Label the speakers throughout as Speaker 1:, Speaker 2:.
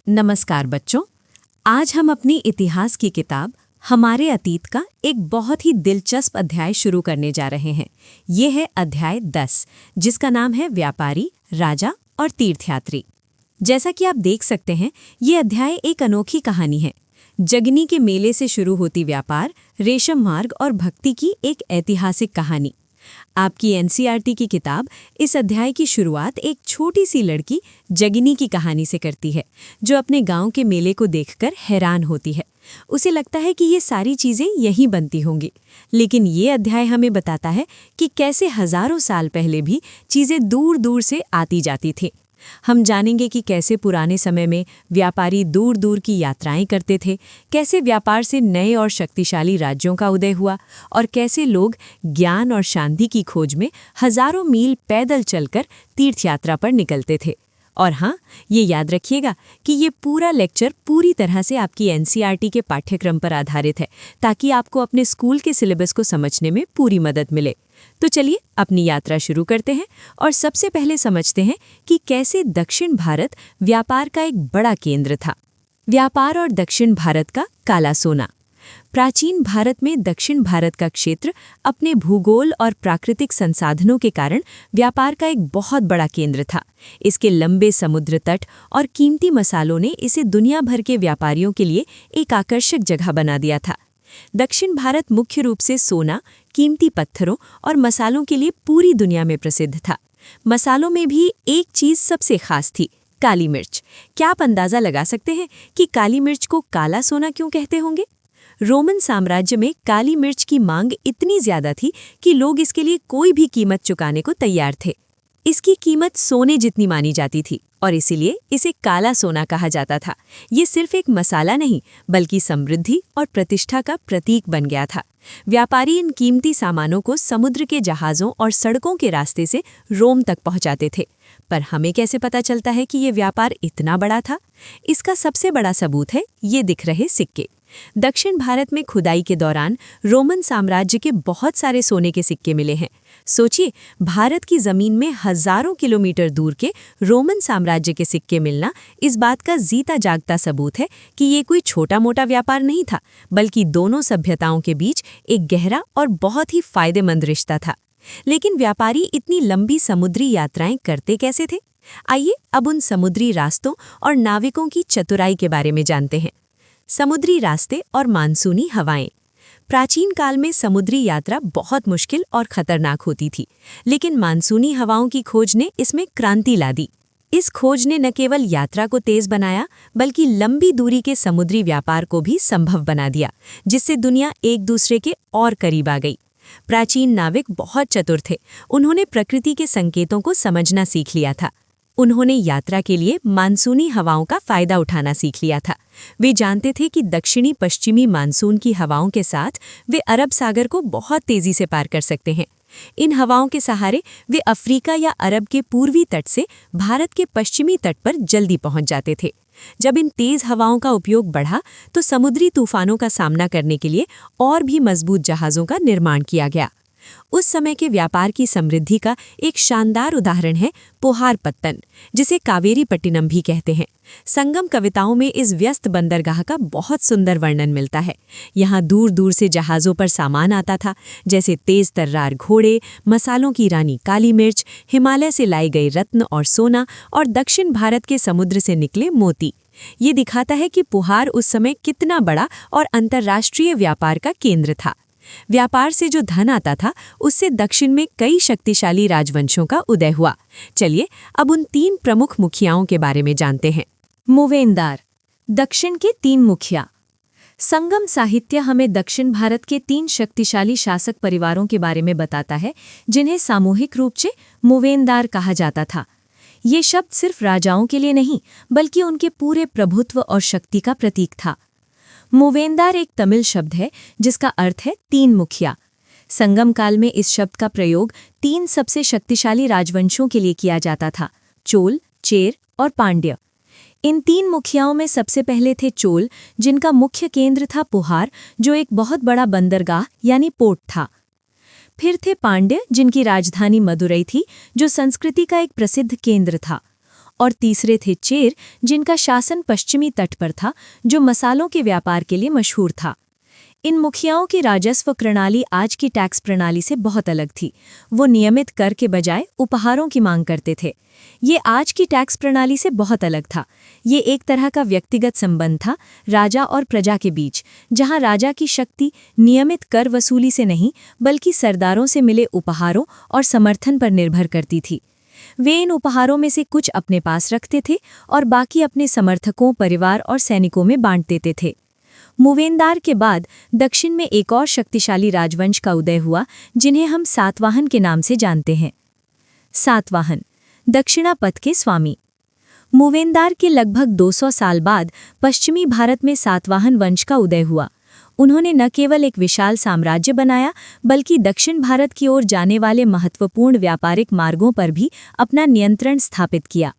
Speaker 1: नमस्कार बच्चों। आज हम अपनी इतिहास की किताब हमारे अतीत का एक बहुत ही दिलचस्प अध्याय शुरू करने जा रहे हैं। ये है अध्याय 10, जिसका नाम है व्यापारी, राजा और तीर्थयात्री। जैसा कि आप देख सकते हैं, ये अध्याय एक अनोखी कहानी है। जगनी के मेले से शुरू होती व्यापार, रेशम मार्ग और भक्ति की एक ऐतिहासिक कहानी। आपकी एनसीईआरटी की किताब इस अध्याय की शुरुआत एक छोटी सी लड़की जगनी की कहानी से करती है, जो अपने गांव के मेले को देखकर हैरान होती है। उसे लगता है कि ये सारी चीजें यहीं बनती होंगी, लेकिन ये अध्याय हमें बताता है कि कैसे हजारों साल पहले भी चीजें दूर दूर से आती जाती थीं। हम जानेंगे कि कैसे पुराने समय में व्यापारी दूर दूर की यात्राएं करते थे, कैसे व्यापार से नए और शक्तिशाली राज्यों का उदय हुआ और कैसे लोग ज्ञान और शांति की खोज में हजारों मील पैदल चलकर तीर्थयात्रा पर निकलते थे। और हाँ, ये याद रखिएगा कि ये पूरा लेक्चर पूरी तरह से आपकी एनसीईआरटी के पाठ्यक्रम पर आधारित है, ताकि आपको अपने स्कूल के सिलेबस को समझने में पूरी मदद मिले। तो चलिए अपनी यात्रा शुरू करते हैं और सबसे पहले समझते हैं कि कैसे दक्षिण भारत व्यापार का एक बड़ा केंद्र था। व्यापार और दक्षिण भारत का काला सोना। प्राचीन भारत में दक्षिण भारत का क्षेत्र अपने भूगोल और प्राकृतिक संसाधनों के कारण व्यापार का एक बहुत बड़ा केंद्र था। इसके लंबे समुद्र तट और कीमती मसालों ने इसे दुनिया भर के व्यापारियों के लिए एक आकर्षक जगह बना दिया था। दक्षिण भारत मुख्य रूप से सोना, कीमती पत्थरों और मसालों के लिए पूरी दुनिया में प्रसिद्ध था। मसालों में भी एक चीज सबसे खास थी, काली मिर्च। क्या आप अंदाजा लगा सकते हैं कि काली मिर्च को काला सोना क्यों कहते होंगे? रोमन साम्राज्य में काली मिर्च की मांग इतनी ज्यादा थी कि लोग इसके लिए कोई भी कीमत चुकाने को तैयार थे। इसकी कीमत सोने जितनी मानी जाती थी और इसीलिए इसे काला सोना कहा जाता था। ये सिर्फ एक मसाला नहीं, बल्कि समृद्धि और प्रतिष्ठा का प्रतीक बन गया था। व्यापारी इन कीमती सामानों को समुद्र के जहाज़ों और सड़कों के रास्ते से रोम तक पहुंचाते थे। पर हमें कैसे पता चलता है कि ये व्यापार इतना बड़ा था? इसका सबसे बड़ा सबूत है ये दिख रहे सिक्के। दक्षिण भारत में खुदाई के दौरान रोमन साम्राज्य के बहुत सारे सोने के सिक्के मिले हैं। सोचिए, भारत की जमीन में हजारों किलोमीटर दूर के रोमन साम्राज्य के सिक्के मिलना इस बात का जीता जागता सबूत है कि ये कोई छोटा मोटा व्यापार नहीं था, बल्कि दोनों सभ्यताओं के बीच एक गहरा और बहुत ही फायदेमंद रिश्ता था। लेकिन व्यापारी इतनी लंबी समुद्री यात्राएं करते कैसे थे? आइए अब उन समुद्री रास्तों और नाविकों की चतुराई के बारे में जानते हैं। समुद्री रास्ते और मानसूनी हवाएं। प्राचीन काल में समुद्री यात्रा बहुत मुश्किल और खतरनाक होती थी, लेकिन मानसूनी हवाओं की खोज ने इसमें क्रांति ला दी। इस खोज ने न केवल यात्रा को तेज बनाया, बल्कि लंबी दूरी के समुद्री व्यापार को भी संभव बना दिया, जिससे दुनिया एक दूसरे के और करीब आ गई। प्राचीन नाविक बहुत चतुर थे। उन्होंने प्रकृति के संकेतों को समझना सीख लिया था। उन्होंने यात्रा के लिए मानसूनी हवाओं का फायदा उठाना सीख लिया था। वे जानते थे कि दक्षिणी पश्चिमी मानसून की हवाओं के साथ वे अरब सागर को बहुत तेजी से पार कर सकते हैं। इन हवाओं के सहारे वे अफ्रीका या अरब के पूर्वी तट से भारत के पश्चिमी तट पर जल्दी पहुंच जाते थे। जब इन तेज हवाओं का उपयोग बढ़ा, तो समुद्री तूफानों का सामना करने के लिए और भी मजबूत जहाज़ों का निर्माण किया गया। उस समय के व्यापार की समृद्धि का एक शानदार उदाहरण है पोहारपत्तन, जिसे कावेरीपट्टिनम भी कहते हैं। संगम कविताओं में इस व्यस्त बंदरगाह का बहुत सुंदर वर्णन मिलता है। यहाँ दूर दूर से जहाज़ों पर सामान आता था, जैसे तेज तर्रार घोड़े, मसालों की रानी काली मिर्च, हिमालय से लाई गई रत्न और सोना, और दक्षिण भारत के समुद्र से निकले मोती। ये दिखाता है कि पोहार उस समय कितना बड़ा और अंतर्राष्ट्रीय व्यापार का केंद्र था। व्यापार से जो धन आता था, उससे दक्षिण में कई शक्तिशाली राजवंशों का उदय हुआ। चलिए अब उन 3 प्रमुख मुखियाओं के बारे में जानते हैं। मूवेंदार, दक्षिण के 3 मुखिया। संगम साहित्य हमें दक्षिण भारत के 3 शक्तिशाली शासक परिवारों के बारे में बताता है, जिन्हें सामूहिक रूप से मूवेंदार कहा जाता था। ये शब्द सिर्फ राजाओं के लिए नहीं, बल्कि उनके पूरे प्रभुत्व और शक्ति का प्रतीक था। मूवेंदार एक तमिल शब्द है जिसका अर्थ है 3 मुखिया। संगम काल में इस शब्द का प्रयोग 3 सबसे शक्तिशाली राजवंशों के लिए किया जाता था, चोल, चेर और पांड्य। इन 3 मुखियाओं में सबसे पहले थे चोल, जिनका मुख्य केंद्र था पोहार, जो एक बहुत बड़ा बंदरगाह यानी पोर्ट था। फिर थे पांड्य, जिनकी राजधानी मदुरई थी, जो संस्कृति का एक प्रसिद्ध केंद्र था। और तीसरे थे चेर, जिनका शासन पश्चिमी तट पर था, जो मसालों के व्यापार के लिए मशहूर था। इन मुखियाओं की राजस्व प्रणाली आज की टैक्स प्रणाली से बहुत अलग थी। वो नियमित कर के बजाय उपहारों की मांग करते थे। ये आज की टैक्स प्रणाली से बहुत अलग था। ये एक तरह का व्यक्तिगत संबंध था राजा और प्रजा के बीच, जहां राजा की शक्ति नियमित कर वसूली से नहीं बल्कि सरदारों से मिले उपहारों और समर्थन पर निर्भर करती थी। वे इन उपहारों में से कुछ अपने पास रखते थे और बाकी अपने समर्थकों, परिवार और सैनिकों में बांट देते थे। मूवेंदार के बाद दक्षिण में एक और शक्तिशाली राजवंश का उदय हुआ, जिन्हें हम सातवाहन के नाम से जानते हैं। सातवाहन, दक्षिणापथ के स्वामी। मूवेंदार के लगभग 200 साल बाद पश्चिमी भारत में सातवाहन वंश का उदय हुआ। उन्होंने न केवल एक विशाल साम्राज्य बनाया, बल्कि दक्षिण भारत की ओर जाने वाले महत्वपूर्ण व्यापारिक मार्गों पर भी अपना नियंत्रण स्थापित किया।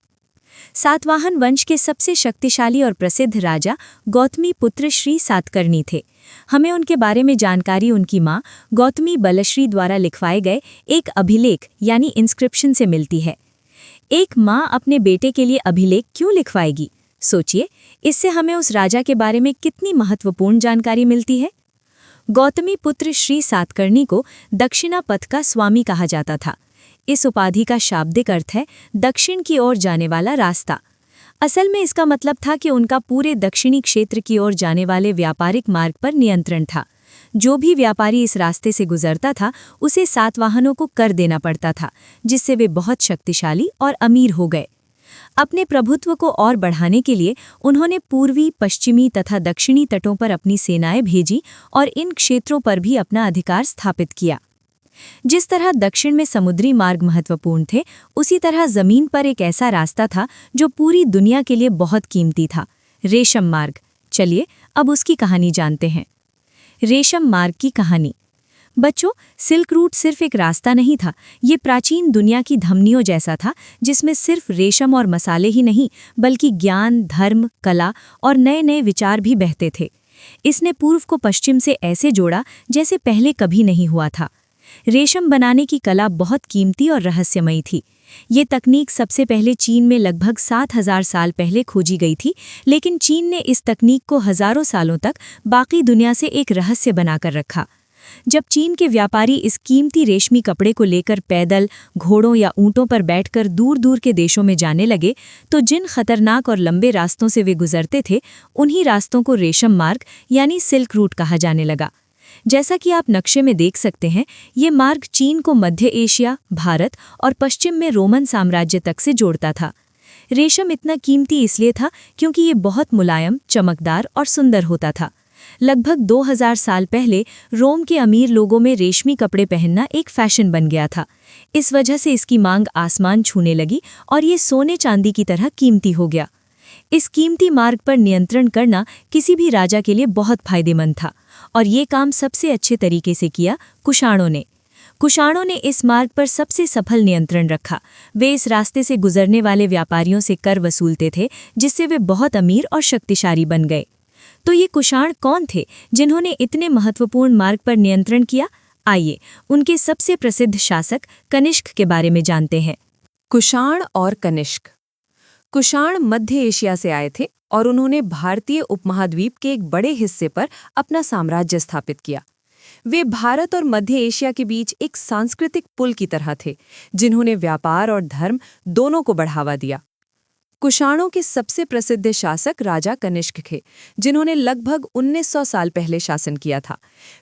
Speaker 1: सातवाहन वंश के सबसे शक्तिशाली और प्रसिद्ध राजा गौतमी पुत्र श्री सातकर्णी थे। हमें उनके बारे में जानकारी उनकी मां गौतमी बलश्री द्वारा लिखवाए गए एक अभिलेख यानी इंस्क्रिप्शन से मिलती है। एक मां अपने बेटे के लिए अभिलेख क्यों लिखवाएगी? सोचिए, इससे हमें उस राजा के बारे में कितनी महत्वपूर्ण जानकारी मिलती है। गौतमी पुत्र श्री सातकर्णी को दक्षिणापथ का स्वामी कहा जाता था। इस उपाधि का शाब्दिक अर्थ है दक्षिण की ओर जाने वाला रास्ता। असल में इसका मतलब था कि उनका पूरे दक्षिणी क्षेत्र की ओर जाने वाले व्यापारिक मार्ग पर नियंत्रण था। जो भी व्यापारी इस रास्ते से गुजरता था, उसे सातवाहनों को कर देना पड़ता था, जिससे वे बहुत शक्तिशाली और अमीर हो गए। अपने प्रभुत्व को और बढ़ाने के लिए उन्होंने पूर्वी, पश्चिमी तथा दक्षिणी तटों पर अपनी सेनाएं भेजी और इन क्षेत्रों पर भी अपना अधिकार स्थापित किया। जिस तरह दक्षिण में समुद्री मार्ग महत्वपूर्ण थे, उसी तरह जमीन पर एक ऐसा रास्ता था जो पूरी दुनिया के लिए बहुत कीमती था, रेशम मार्ग। चलिए अब उसकी कहानी जानते हैं। रेशम मार्ग की कहानी। बच्चों, सिल्क रूट सिर्फ एक रास्ता नहीं था, ये प्राचीन दुनिया की धमनियों जैसा था, जिसमें सिर्फ रेशम और मसाले ही नहीं बल्कि ज्ञान, धर्म, कला और नए नए विचार भी बहते थे। इसने पूर्व को पश्चिम से ऐसे जोड़ा जैसे पहले कभी नहीं हुआ था। रेशम बनाने की कला बहुत कीमती और रहस्यमयी थी। ये तकनीक सबसे पहले चीन में लगभग 7000 साल पहले खोजी गई थी, लेकिन चीन ने इस तकनीक को हजारों सालों तक बाकी दुनिया से एक रहस्य बनाकर रखा। जब चीन के व्यापारी इस कीमती रेशमी कपड़े को लेकर पैदल, घोड़ों या ऊंटों पर बैठकर दूर दूर के देशों में जाने लगे, तो जिन खतरनाक और लंबे रास्तों से वे गुजरते थे, उन्हीं रास्तों को रेशम मार्ग यानी सिल्क रूट कहा जाने लगा। जैसा कि आप नक्शे में देख सकते हैं, ये मार्ग चीन को मध्य एशिया, भारत और पश्चिम में रोमन साम्राज्य तक से जोड़ता था। रेशम इतना कीमती इसलिए था क्योंकि ये बहुत मुलायम, चमकदार और सुंदर होता था। लगभग 2000 साल पहले रोम के अमीर लोगों में रेशमी कपड़े पहनना एक फैशन बन गया था। इस वजह से इसकी मांग आसमान छूने लगी और ये सोने चांदी की तरह कीमती हो गया। इस कीमती मार्ग पर नियंत्रण करना किसी भी राजा के लिए बहुत फायदेमंद था, और ये काम सबसे अच्छे तरीके से किया कुषाणों ने। कुषाणों ने इस मार्ग पर सबसे सफल नियंत्रण रखा। वे इस रास्ते से गुजरने वाले व्यापारियों से कर वसूलते थे, जिससे वे बहुत अमीर और शक्तिशाली बन गए। तो ये कुषाण कौन थे जिन्होंने इतने महत्वपूर्ण मार्ग पर नियंत्रण किया? आइए उनके सबसे प्रसिद्ध शासक कनिष्क के बारे में जानते हैं।
Speaker 2: कुषाण और कनिष्क। कुषाण मध्य एशिया से आए थे और उन्होंने भारतीय उपमहाद्वीप के एक बड़े हिस्से पर अपना साम्राज्य स्थापित किया। वे भारत और मध्य एशिया के बीच एक सांस्कृतिक पुल की तरह थे, जिन्होंने व्यापार और धर्म दोनों को बढ़ावा दिया। कुषाणों के सबसे प्रसिद्ध शासक राजा कनिष्क थे, जिन्होंने लगभग 1900 साल पहले शासन किया था।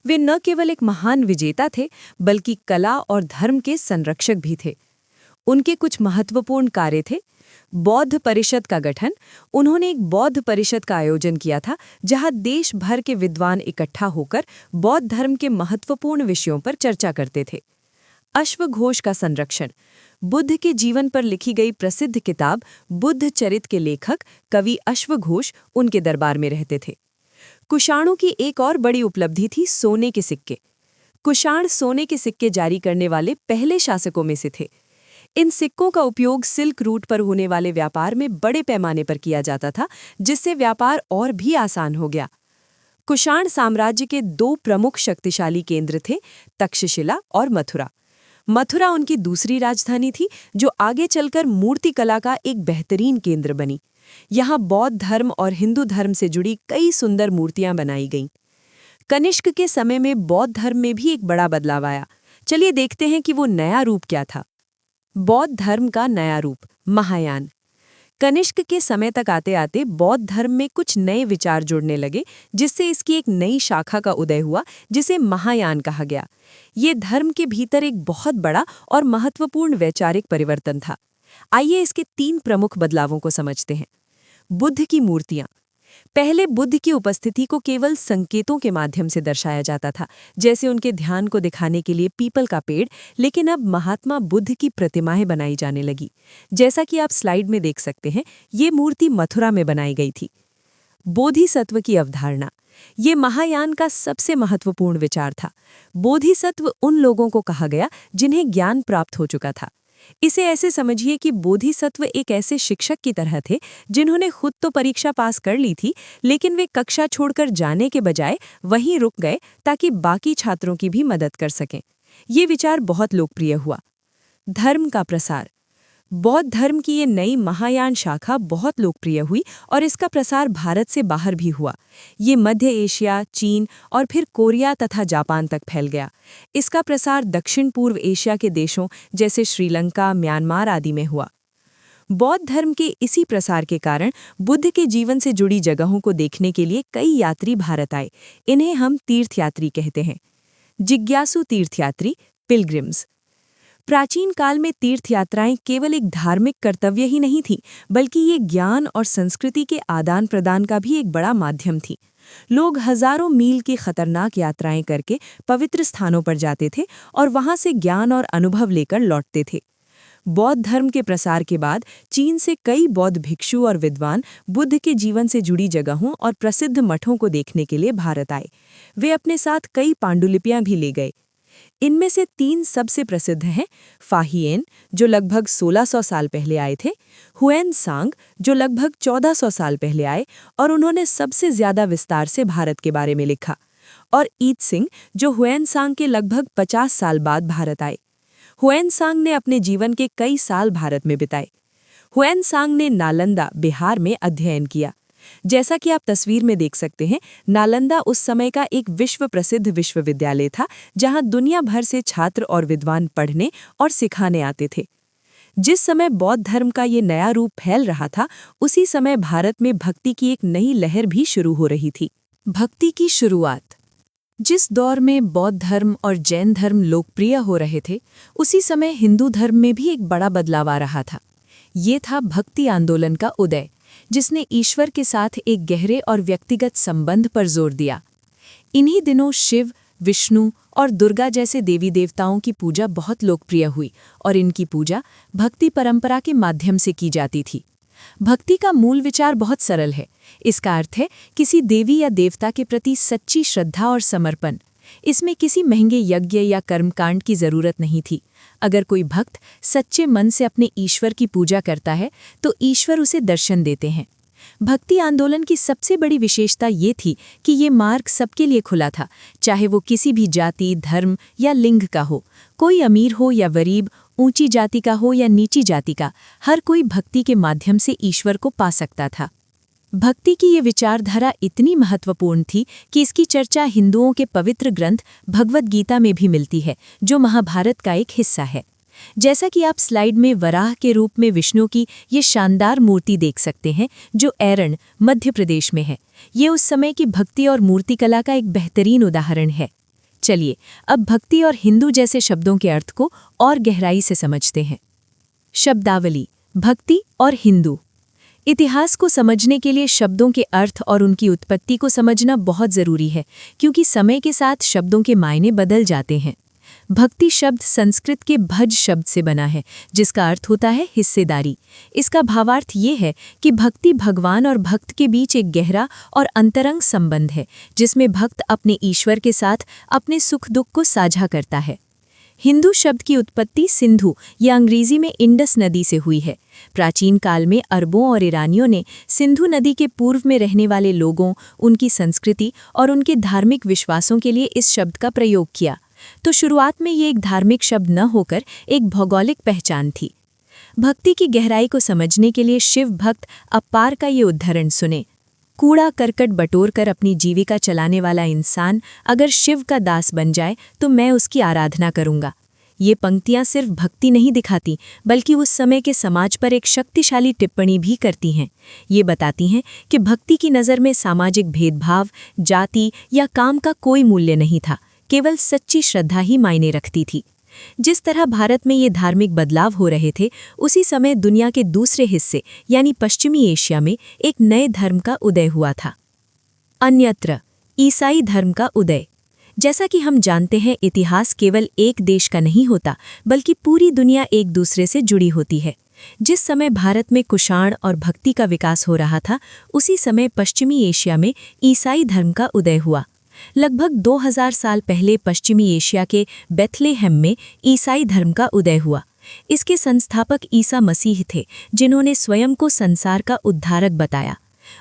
Speaker 2: वे न केवल एक महान विजेता थे, बल्कि कला और धर्म के संरक्षक भी थे। उनके कुछ महत्वपूर्ण कार्य थे। बौद्ध परिषद का गठन। उन्होंने एक बौद्ध परिषद का आयोजन किया था, जहां देश भर के विद्वान इकट्ठा होकर बौद्ध धर्म के महत्वपूर्ण विषयों पर चर्चा करते थे। अश्वघोष का संरक्षण। बुद्ध के जीवन पर लिखी गई प्रसिद्ध किताब बुद्ध चरित के लेखक कवि अश्वघोष उनके दरबार में रहते थे। कुषाणों की एक और बड़ी उपलब्धि थी सोने के सिक्के। कुषाण सोने के सिक्के जारी करने वाले पहले शासकों में से थे। इन सिक्कों का उपयोग सिल्क रूट पर होने वाले व्यापार में बड़े पैमाने पर किया जाता था, जिससे व्यापार और भी आसान हो गया। कुषाण साम्राज्य के दो प्रमुख शक्तिशाली केंद्र थे, तक्षशिला और मथुरा। मथुरा उनकी दूसरी राजधानी थी, जो आगे चलकर मूर्ति कला का एक बेहतरीन केंद्र बनी। यहाँ बौद्ध धर्म और हिंदू धर्म से जुड़ी कई सुंदर मूर्तियां बनाई गईं। कनिष्क के समय में बौद्ध धर्म में भी एक बड़ा बदलाव आया। चलिए देखते हैं कि वो नया रूप क्या था। बौद्ध धर्म का नया रूप, महायान। कनिष्क के समय तक आते आते बौद्ध धर्म में कुछ नए विचार जुड़ने लगे, जिससे इसकी एक नई शाखा का उदय हुआ, जिसे महायान कहा गया। ये धर्म के भीतर एक बहुत बड़ा और महत्वपूर्ण वैचारिक परिवर्तन था। आइए इसके 3 प्रमुख बदलावों को समझते हैं। बुद्ध की मूर्तियां। पहले बुद्ध की उपस्थिति को केवल संकेतों के माध्यम से दर्शाया जाता था, जैसे उनके ध्यान को दिखाने के लिए पीपल का पेड़, लेकिन अब महात्मा बुद्ध की प्रतिमाएं बनाई जाने लगी। जैसा कि आप स्लाइड में देख सकते हैं, ये मूर्ति मथुरा में बनाई गई थी। बोधिसत्व की अवधारणा, ये महायान का सबसे महत्वपूर्ण विचार था। बोधिसत्व उन लोगों को कहा गया जिन्हें ज्ञान प्राप्त हो चुका था। इसे ऐसे समझिए कि बोधिसत्व एक ऐसे शिक्षक की तरह थे जिन्होंने खुद तो परीक्षा पास कर ली थी, लेकिन वे कक्षा छोड़कर जाने के बजाय वहीं रुक गए ताकि बाकी छात्रों की भी मदद कर सकें। ये विचार बहुत लोकप्रिय हुआ। धर्म का प्रसार। बौद्ध धर्म की ये नई महायान शाखा बहुत लोकप्रिय हुई और इसका प्रसार भारत से बाहर भी हुआ। ये मध्य एशिया, चीन और फिर कोरिया तथा जापान तक फैल गया। इसका प्रसार दक्षिण पूर्व एशिया के देशों जैसे श्रीलंका, म्यांमार आदि में हुआ। बौद्ध धर्म के इसी प्रसार के कारण बुद्ध के जीवन से जुड़ी जगहों को देखने के लिए कई यात्री भारत आए। इन्हें हम तीर्थयात्री कहते हैं। जिज्ञासु तीर्थयात्री, पिलग्रिम्स। प्राचीन काल में तीर्थयात्राएं केवल एक धार्मिक कर्तव्य ही नहीं थी, बल्कि ये ज्ञान और संस्कृति के आदान प्रदान का भी एक बड़ा माध्यम थी। लोग हजारों मील की खतरनाक यात्राएं करके पवित्र स्थानों पर जाते थे और वहां से ज्ञान और अनुभव लेकर लौटते थे। बौद्ध धर्म के प्रसार के बाद चीन से कई बौद्ध भिक्षु और विद्वान बुद्ध के जीवन से जुड़ी जगहों और प्रसिद्ध मठों को देखने के लिए भारत आए। वे अपने साथ कई पांडुलिपियां भी ले गए। इनमें से 3 सबसे प्रसिद्ध हैं। फाहियन, जो लगभग 1600 साल पहले आए थे, हुएनसांग, जो लगभग 1400 साल पहले आए और उन्होंने सबसे ज्यादा विस्तार से भारत के बारे में लिखा, और ईत्सिंग, जो हुएनसांग के लगभग 50 साल बाद भारत आए। हुएनसांग ने अपने जीवन के कई साल भारत में बिताए। हुएनसांग ने नालंदा, बिहार में अध्ययन किया। जैसा कि आप तस्वीर में देख सकते हैं, नालंदा उस समय का एक विश्व प्रसिद्ध विश्वविद्यालय था, जहां दुनिया भर से छात्र और विद्वान पढ़ने और सिखाने आते थे। जिस समय बौद्ध धर्म का ये नया रूप फैल रहा था, उसी समय भारत में भक्ति की एक नई लहर भी शुरू हो रही थी। भक्ति की शुरुआत। जिस दौर में बौद्ध धर्म और जैन धर्म लोकप्रिय हो रहे थे, उसी समय हिंदू धर्म में भी एक बड़ा बदलाव आ रहा था। ये था भक्ति आंदोलन का उदय, जिसने ईश्वर के साथ एक गहरे और व्यक्तिगत संबंध पर जोर दिया। इन्हीं दिनों शिव, विष्णु और दुर्गा जैसे देवी देवताओं की पूजा बहुत लोकप्रिय हुई और इनकी पूजा भक्ति परंपरा के माध्यम से की जाती थी। भक्ति का मूल विचार बहुत सरल है। इसका अर्थ है किसी देवी या देवता के प्रति सच्ची श्रद्धा और समर्पण। इसमें किसी महंगे यज्ञ या कर्मकांड की जरूरत नहीं थी। अगर कोई भक्त सच्चे मन से अपने ईश्वर की पूजा करता है, तो ईश्वर उसे दर्शन देते हैं। भक्ति आंदोलन की सबसे बड़ी विशेषता ये थी कि ये मार्ग सबके लिए खुला था, चाहे वो किसी भी जाति, धर्म या लिंग का हो। कोई अमीर हो या गरीब, ऊंची जाति का हो या नीची जाति का, हर कोई भक्ति के माध्यम से ईश्वर को पा सकता था। भक्ति की ये विचारधारा इतनी महत्वपूर्ण थी कि इसकी चर्चा हिंदुओं के पवित्र ग्रंथ भगवद गीता में भी मिलती है, जो महाभारत का एक हिस्सा है। जैसा कि आप स्लाइड में वराह के रूप में विष्णु की ये शानदार मूर्ति देख सकते हैं, जो एरण, मध्य प्रदेश में है। ये उस समय की भक्ति और मूर्तिकला का एक बेहतरीन उदाहरण है। चलिए अब भक्ति और हिंदू जैसे शब्दों के अर्थ को और गहराई से समझते हैं। शब्दावली, भक्ति और हिंदू। इतिहास को समझने के लिए शब्दों के अर्थ और उनकी उत्पत्ति को समझना बहुत जरूरी है, क्योंकि समय के साथ शब्दों के मायने बदल जाते हैं। भक्ति शब्द संस्कृत के भज शब्द से बना है, जिसका अर्थ होता है हिस्सेदारी। इसका भावार्थ ये है कि भक्ति भगवान और भक्त के बीच एक गहरा और अंतरंग संबंध है, जिसमें भक्त अपने ईश्वर के साथ अपने सुख दुख को साझा करता है। हिंदू शब्द की उत्पत्ति सिंधु या अंग्रेजी में इंडस नदी से हुई है। प्राचीन काल में अरबों और ईरानियों ने सिंधु नदी के पूर्व में रहने वाले लोगों, उनकी संस्कृति और उनके धार्मिक विश्वासों के लिए इस शब्द का प्रयोग किया।
Speaker 1: तो शुरुआत में ये एक धार्मिक शब्द न होकर एक भौगोलिक पहचान थी। भक्ति की गहराई को समझने के लिए शिव भक्त अपार का ये उदाहरण सुने। कूड़ा करकट बटोरकर अपनी जीविका चलाने वाला इंसान अगर शिव का दास बन जाए तो मैं उसकी आराधना करूंगा। ये पंक्तियां सिर्फ भक्ति नहीं दिखाती बल्कि उस समय के समाज पर एक शक्तिशाली टिप्पणी भी करती हैं। ये बताती हैं कि भक्ति की नज़र में सामाजिक भेदभाव, जाति या काम का कोई मूल्य नहीं था, केवल सच्ची श्रद्धा ही मायने रखती थी। जिस तरह भारत में ये धार्मिक बदलाव हो रहे थे, उसी समय दुनिया के दूसरे हिस्से यानी पश्चिमी एशिया में एक नए धर्म का उदय हुआ था। अन्यत्र ईसाई धर्म का उदय। जैसा कि हम जानते हैं, इतिहास केवल एक देश का नहीं होता बल्कि पूरी दुनिया एक दूसरे से जुड़ी होती है। जिस समय भारत में कुषाण और भक्ति का विकास हो रहा था, उसी समय पश्चिमी एशिया में ईसाई धर्म का उदय हुआ। लगभग 2000 साल पहले पश्चिमी एशिया के बेथलेहेम में ईसाई धर्म का उदय हुआ। इसके संस्थापक ईसा मसीह थे, जिन्होंने स्वयं को संसार का उद्धारक बताया।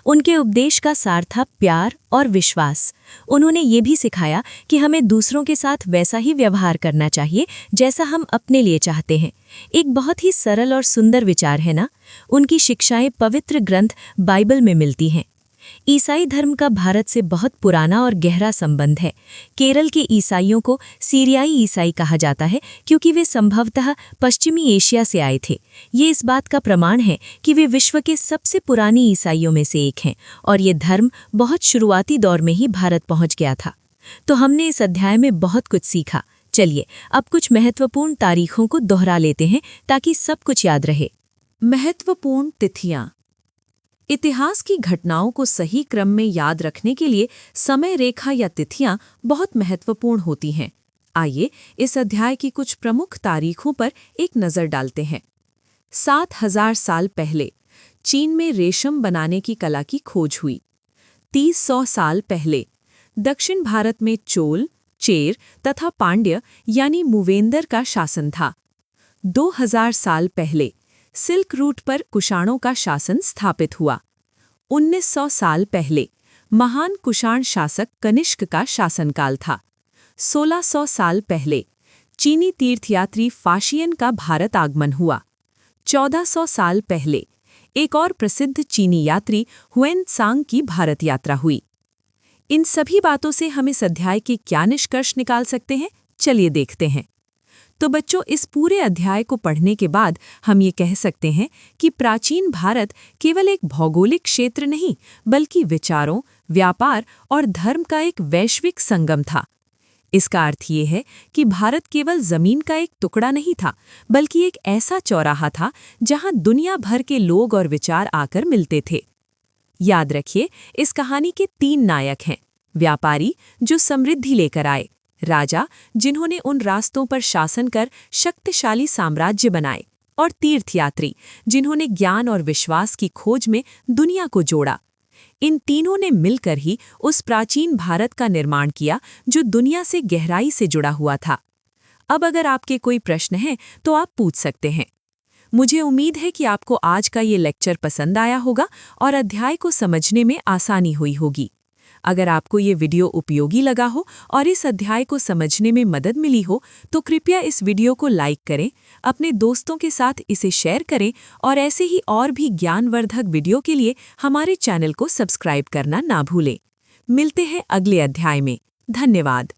Speaker 1: उनके उपदेश का सार था प्यार और विश्वास। उन्होंने ये भी सिखाया कि हमें दूसरों के साथ वैसा ही व्यवहार करना चाहिए जैसा हम अपने लिए चाहते हैं। एक बहुत ही सरल और सुंदर विचार है ना? उनकी शिक्षाएं पवित्र ग्रंथ बाइबल में मिलती हैं। ईसाई धर्म का भारत से बहुत पुराना और गहरा संबंध है। केरल के ईसाइयों को सीरियाई ईसाई कहा जाता है क्योंकि वे संभवतः पश्चिमी एशिया से आए थे। ये इस बात का प्रमाण है कि वे विश्व के सबसे पुरानी ईसाइयों में से एक हैं और ये धर्म बहुत शुरुआती दौर में ही भारत पहुंच गया था। तो हमने इस अध्याय में बहुत कुछ सीखा। चलिए अब कुछ महत्वपूर्ण तारीखों को दोहरा लेते हैं ताकि सब कुछ याद रहे।
Speaker 2: महत्वपूर्ण तिथियां। इतिहास की घटनाओं को सही क्रम में याद रखने के लिए समय रेखा या तिथियां बहुत महत्वपूर्ण होती हैं। आइए इस अध्याय की कुछ प्रमुख तारीखों पर एक नज़र डालते हैं। 7000 साल पहले चीन में रेशम बनाने की कला की खोज हुई। 300 साल पहले दक्षिण भारत में चोल, चेर तथा पांड्य यानी मूवेंदर का शासन था। 2000 साल पहले सिल्क रूट पर कुषाणों का शासन स्थापित हुआ। 1900 साल पहले महान कुषाण शासक कनिष्क का शासनकाल था। 1600 साल पहले चीनी तीर्थयात्री फाशियन का भारत आगमन हुआ। 1400 साल पहले एक और प्रसिद्ध चीनी यात्री हुएन त्सांग की भारत यात्रा हुई। इन सभी बातों से हम इस अध्याय के क्या निष्कर्ष निकाल सकते हैं? चलिए देखते हैं। तो बच्चों, इस पूरे अध्याय को पढ़ने के बाद हम ये कह सकते हैं कि प्राचीन भारत केवल एक भौगोलिक क्षेत्र नहीं बल्कि विचारों, व्यापार और धर्म का एक वैश्विक संगम था। इसका अर्थ ये है कि भारत केवल जमीन का एक टुकड़ा नहीं था बल्कि एक ऐसा चौराहा था जहां दुनिया भर के लोग और विचार आकर मिलते थे। याद रखिए, इस कहानी के 3 नायक हैं। व्यापारी जो समृद्धि लेकर आए, राजा जिन्होंने उन रास्तों पर शासन कर शक्तिशाली साम्राज्य बनाए, और तीर्थयात्री जिन्होंने ज्ञान और विश्वास की खोज में दुनिया को जोड़ा। इन तीनों ने मिलकर ही उस प्राचीन भारत का निर्माण किया जो दुनिया से गहराई से जुड़ा हुआ था। अब अगर आपके कोई प्रश्न हैं तो आप पूछ सकते हैं। मुझे उम्मीद है कि आपको आज का ये लेक्चर पसंद आया होगा और अध्याय को समझने में आसानी हुई होगी। अगर आपको ये वीडियो उपयोगी लगा हो और इस अध्याय को समझने में मदद मिली हो तो कृपया इस वीडियो को लाइक करें, अपने दोस्तों के साथ इसे शेयर करें और ऐसे ही और भी ज्ञानवर्धक वीडियो के लिए हमारे चैनल को सब्सक्राइब करना ना भूलें। मिलते हैं अगले अध्याय में। धन्यवाद।